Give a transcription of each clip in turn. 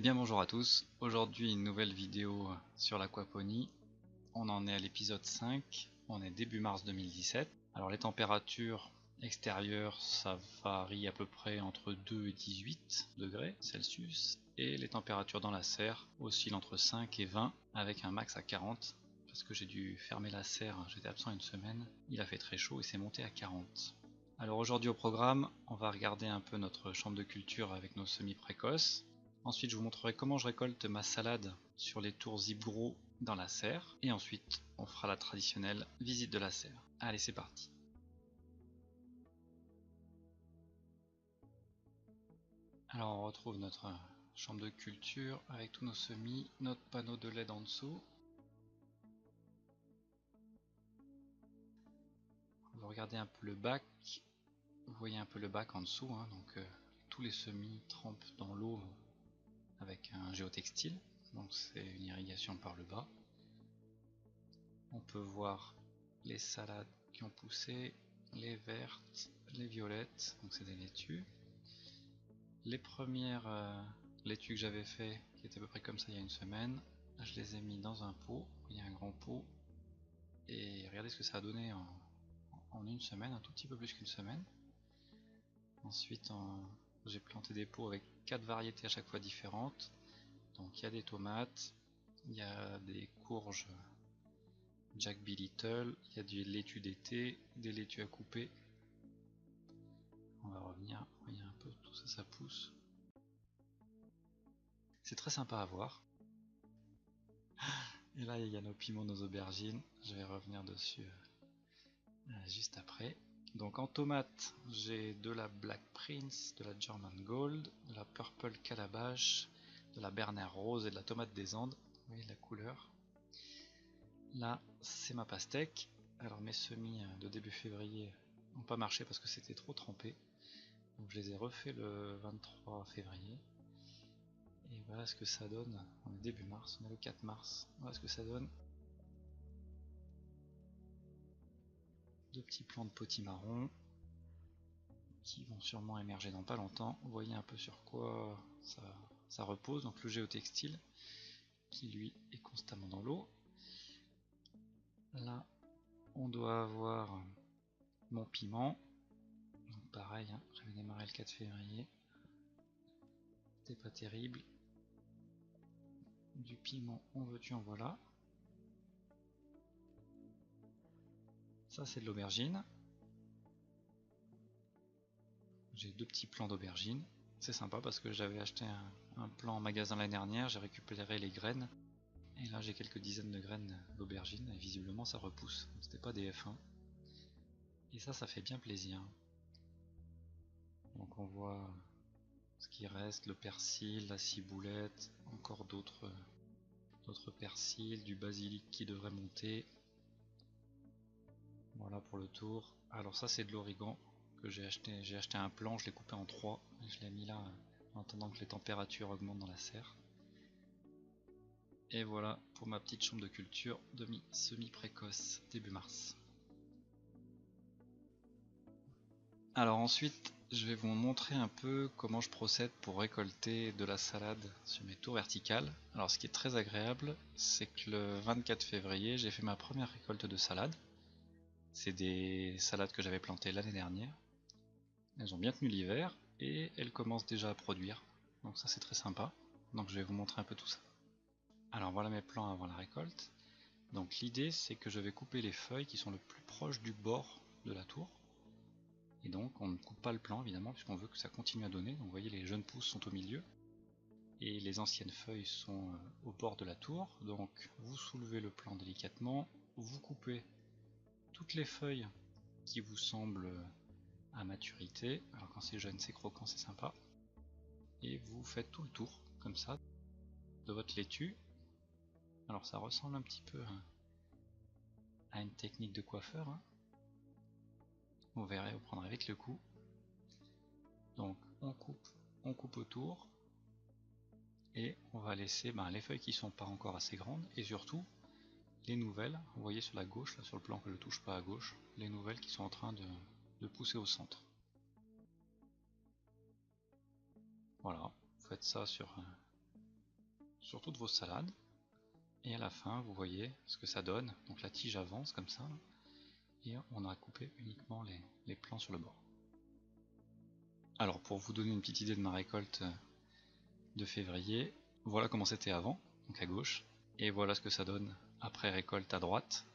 bien bonjour à tous, aujourd'hui une nouvelle vidéo sur l'aquaponie. On en est à l'épisode 5, on est début mars 2017. Alors les températures extérieures ça varie à peu près entre 2 et 18 degrés Celsius et les températures dans la serre oscillent entre 5 et 20 avec un max à 40 parce que j'ai dû fermer la serre, j'étais absent une semaine, il a fait très chaud et c'est monté à 40. Alors aujourd'hui au programme, on va regarder un peu notre chambre de culture avec nos semis précoces. Ensuite je vous montrerai comment je récolte ma salade sur les tours Zip-Gros dans la serre. Et ensuite on fera la traditionnelle visite de la serre. Allez c'est parti. Alors on retrouve notre chambre de culture avec tous nos semis, notre panneau de LED en dessous. Vous regardez un peu le bac, vous voyez un peu le bac en dessous, hein, donc tous les semis trempent dans l'eau avec un géotextile, donc c'est une irrigation par le bas. On peut voir les salades qui ont poussé, les vertes, les violettes, donc c'est des laitues. Les premières laitues que j'avais fait, qui étaient à peu près comme ça il y a une semaine, je les ai mis dans un pot, il y a un grand pot, et regardez ce que ça a donné en une semaine, un tout petit peu plus qu'une semaine. Ensuite j'ai planté des pots avec 4 variétés à chaque fois différentes, donc il y a des tomates, il y a des courges Jack B. Little, il y a des laitues d'été, des laitues à couper. On va revenir, voyez un peu, tout ça, ça pousse. C'est très sympa à voir. Et là, il y a nos piments, nos aubergines. Je vais revenir dessus juste après. Donc en tomate, j'ai de la Black Prince, de la German Gold, de la Purple Calabash, de la Berner Rose et de la tomate des Andes. Vous voyez la couleur. Là, c'est ma pastèque. Alors mes semis de début février n'ont pas marché parce que c'était trop trempé. Donc je les ai refait le 23 février. Et voilà ce que ça donne. On est début mars, on est le 4 mars. Voilà ce que ça donne. Deux petits plants de potimarron qui vont sûrement émerger dans pas longtemps. Vous voyez un peu sur quoi ça repose. Donc le géotextile qui lui est constamment dans l'eau. Là on doit avoir mon piment. Donc pareil, hein, j'avais démarré le 4 février. C'était pas terrible. Du piment, en veux-tu, en voilà. Ça c'est de l'aubergine. J'ai deux petits plants d'aubergine. C'est sympa parce que j'avais acheté un plant en magasin l'année dernière, j'ai récupéré les graines. Et là j'ai quelques dizaines de graines d'aubergine et visiblement ça repousse. C'était pas des F1. Et ça fait bien plaisir. Donc on voit ce qui reste, le persil, la ciboulette, encore d'autres persils, du basilic qui devrait monter. Voilà pour le tour. Alors ça c'est de l'origan que j'ai acheté un plant, je l'ai coupé en 3 et je l'ai mis là en attendant que les températures augmentent dans la serre. Et voilà pour ma petite chambre de culture semi précoce début mars. Alors ensuite je vais vous montrer un peu comment je procède pour récolter de la salade sur mes tours verticales. Alors ce qui est très agréable c'est que le 24 février j'ai fait ma première récolte de salade. C'est des salades que j'avais plantées l'année dernière. Elles ont bien tenu l'hiver et elles commencent déjà à produire. Donc ça c'est très sympa. Donc je vais vous montrer un peu tout ça. Alors voilà mes plans avant la récolte. Donc l'idée c'est que je vais couper les feuilles qui sont le plus proche du bord de la tour. Et donc on ne coupe pas le plant évidemment puisqu'on veut que ça continue à donner. Donc vous voyez les jeunes pousses sont au milieu. Et les anciennes feuilles sont au bord de la tour. Donc vous soulevez le plant délicatement. Vous coupez toutes les feuilles qui vous semblent à maturité. Alors quand c'est jeune c'est croquant, c'est sympa. Et vous faites tout le tour comme ça de votre laitue. Alors ça ressemble un petit peu à une technique de coiffeur, hein. Vous verrez, vous prendrez vite le coup. Donc on coupe autour et on va laisser les feuilles qui sont pas encore assez grandes et surtout les nouvelles. Vous voyez sur la gauche, là sur le plan que je touche pas à gauche, les nouvelles qui sont en train de pousser au centre. Voilà, vous faites ça sur sur toutes vos salades. Et à la fin, vous voyez ce que ça donne. Donc la tige avance comme ça. Et on a coupé uniquement les plants sur le bord. Alors pour vous donner une petite idée de ma récolte de février, voilà comment c'était avant, donc à gauche. Et voilà ce que ça donne après récolte à droite.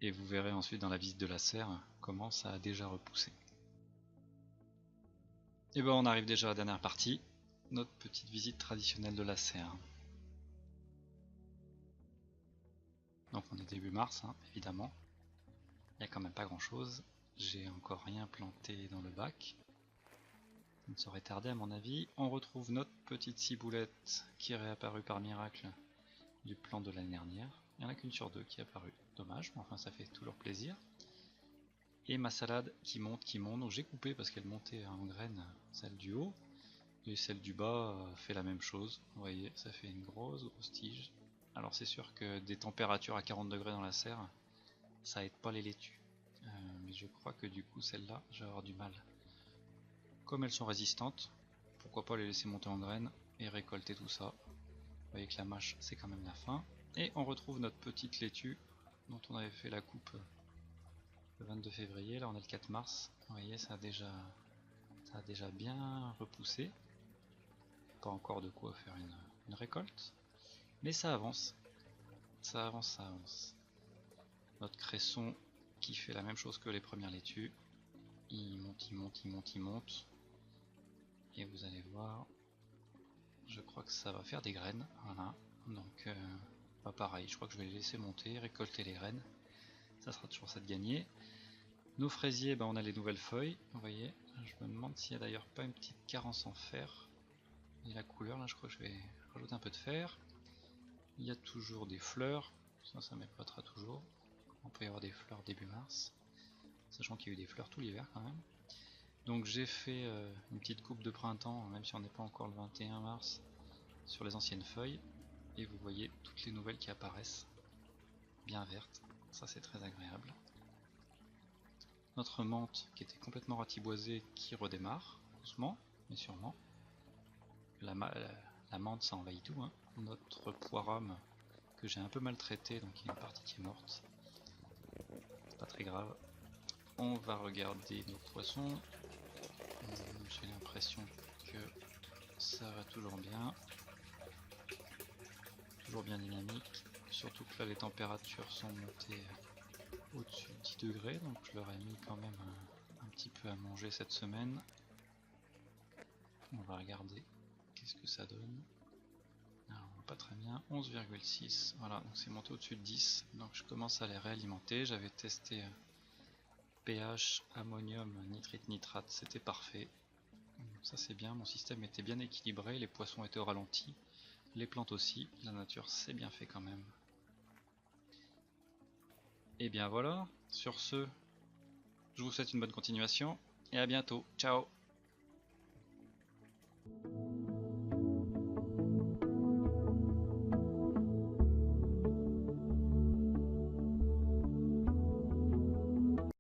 Et vous verrez ensuite dans la visite de la serre comment ça a déjà repoussé. Et ben on arrive déjà à la dernière partie, notre petite visite traditionnelle de la serre. Donc on est début mars, hein, évidemment. Il n'y a quand même pas grand chose. J'ai encore rien planté dans le bac. Ça ne saurait tarder à mon avis. On retrouve notre petite ciboulette qui est réapparue par miracle du plan de l'année dernière. Il n'y en a qu'une sur deux qui est apparue. Dommage, mais enfin ça fait toujours plaisir. Et ma salade qui monte, donc j'ai coupé parce qu'elle montait en graines, celle du haut. Et celle du bas fait la même chose. Vous voyez, ça fait une grosse tige. Alors c'est sûr que des températures à 40 degrés dans la serre, ça aide pas les laitues. Mais je crois que du coup celle-là, je vais avoir du mal. Comme elles sont résistantes, pourquoi pas les laisser monter en graines et récolter tout ça. Vous voyez que la mâche c'est quand même la fin. Et on retrouve notre petite laitue dont on avait fait la coupe le 22 février. Là on est le 4 mars. Vous voyez, ça a déjà bien repoussé. Pas encore de quoi faire une récolte. Mais ça avance. Ça avance, ça avance. Notre cresson qui fait la même chose que les premières laitues. Il monte, il monte, il monte, il monte. Et vous allez voir, je crois que ça va faire des graines. Voilà. Donc, pas pareil. Je crois que je vais les laisser monter, récolter les graines. Ça sera toujours ça de gagner. Nos fraisiers, on a les nouvelles feuilles. Vous voyez, je me demande s'il n'y a d'ailleurs pas une petite carence en fer. Et la couleur, là, je crois que je vais rajouter un peu de fer. Il y a toujours des fleurs. Ça m'épatera toujours. On peut y avoir des fleurs début mars. Sachant qu'il y a eu des fleurs tout l'hiver quand même. Donc j'ai fait une petite coupe de printemps, même si on n'est pas encore le 21 mars, sur les anciennes feuilles. Et vous voyez toutes les nouvelles qui apparaissent, bien vertes. Ça c'est très agréable. Notre menthe qui était complètement ratiboisée qui redémarre, doucement, mais sûrement. La menthe ça envahit tout. Hein. Notre poirame que j'ai un peu maltraité, donc il y a une partie qui est morte. C'est pas très grave. On va regarder nos poissons. J'ai l'impression que ça va toujours bien dynamique. Surtout que là les températures sont montées au-dessus de 10 degrés, donc je leur ai mis quand même un petit peu à manger cette semaine. On va regarder qu'est-ce que ça donne. Alors, pas très bien, 11,6, voilà, donc c'est monté au-dessus de 10, donc je commence à les réalimenter. J'avais testé pH, ammonium, nitrite, nitrate, c'était parfait. Ça c'est bien, mon système était bien équilibré, les poissons étaient au ralenti, les plantes aussi, la nature c'est bien fait quand même. Et bien voilà, sur ce, je vous souhaite une bonne continuation et à bientôt, ciao.